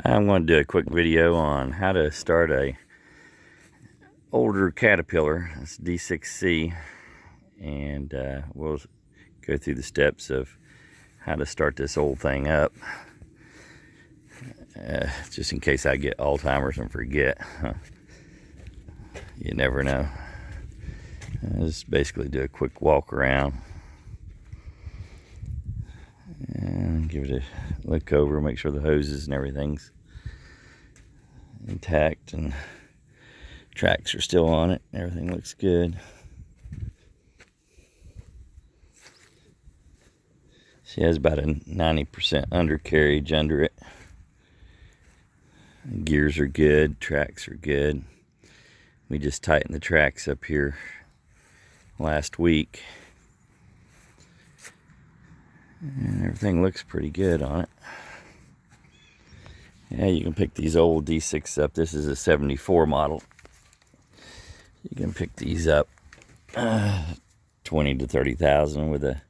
I'm going to do a quick video on how to start a older Caterpillar. It's D6C, and we'll go through the steps of how to start this old thing up, just in case I get Alzheimer's and forget. You never know. Just basically do a quick walk around and give it a look over, make sure the hoses and everything's intact and tracks are still on it. Everything looks good. She has about a 90% undercarriage under it. Gears are good, tracks are good. We just tightened the tracks up here last week, and everything looks pretty good on it. Yeah, you can pick these old D6s up. This is a 74 model. You can pick these up 20 to 30,000 with a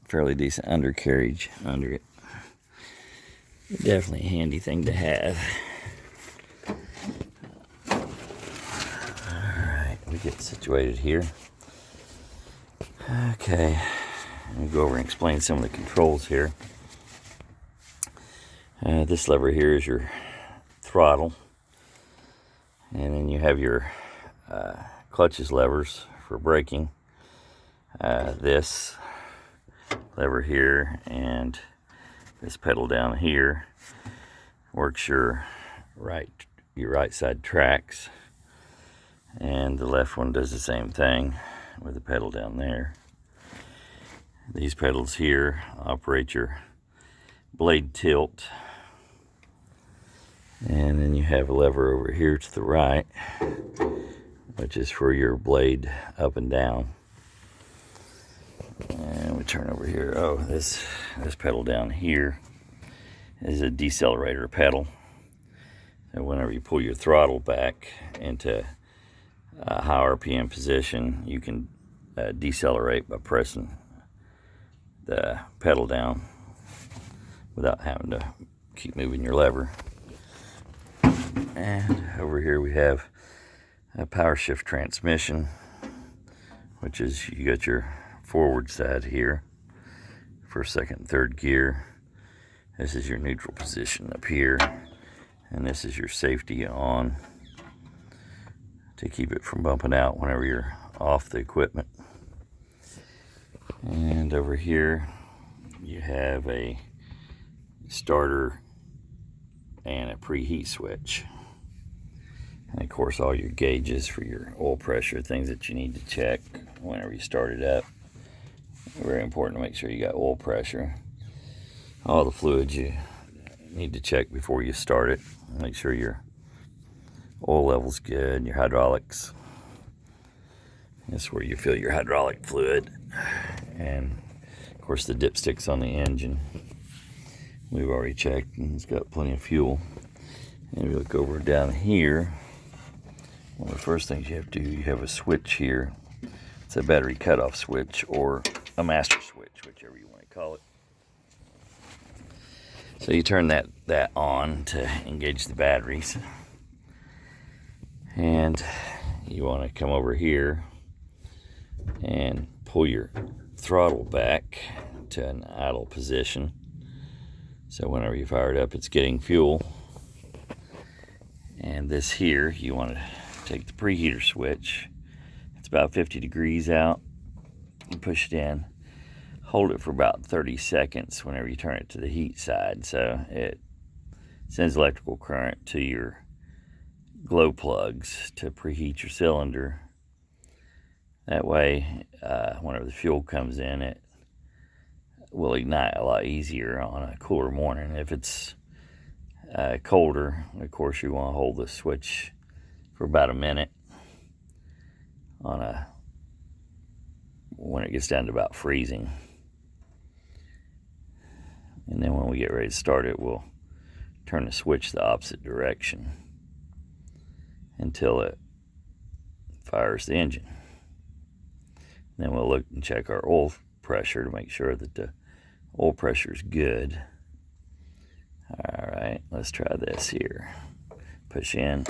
fairly decent undercarriage under it. Definitely a handy thing to have. Alright, we get situated here. Okay, let me go over and explain some of the controls here. This lever here is your throttle, and then you have your clutches levers for braking. This lever here and this pedal down here works your right side tracks, and the left one does the same thing with the pedal down there. These pedals here operate your blade tilt, and then you have a lever over here to the right, which is for your blade up and down. And we turn over here. Oh, this pedal down here is a decelerator pedal. So whenever you pull your throttle back into a high RPM position, you can decelerate by pressing the pedal down without having to keep moving your lever. And over here we have a power shift transmission, which is, you got your forward side here for second and third gear. This is your neutral position up here, and this is your safety on to keep it from bumping out whenever you're off the equipment. And over here you have a starter and a preheat switch, and of course all your gauges for your oil pressure, things that you need to check whenever you start it up. Very important to make sure you got oil pressure. All the fluids you need to check before you start it. Make sure your oil level's good, your hydraulics. That's where you fill your hydraulic fluid. And of course the dipsticks on the engine, we've already checked, and it's got plenty of fuel. And if you look over down here, one of the first things you have to do, you have a switch here. It's a battery cutoff switch or a master switch, whichever you want to call it. So you turn that on to engage the batteries, and you want to come over here and pull your throttle back to an idle position. So whenever you fire it up, it's getting fuel. And this here, you want to take the preheater switch. It's about 50 degrees out. You push it in, hold it for about 30 seconds whenever you turn it to the heat side. So it sends electrical current to your glow plugs to preheat your cylinder. That way, whenever the fuel comes in, it will ignite a lot easier on a cooler morning. If it's colder, of course, you want to hold the switch for about a minute when it gets down to about freezing. And then when we get ready to start it, we'll turn the switch the opposite direction until it fires the engine. Then we'll look and check our oil pressure to make sure that the oil pressure is good. All right, Let's try this here. Push in.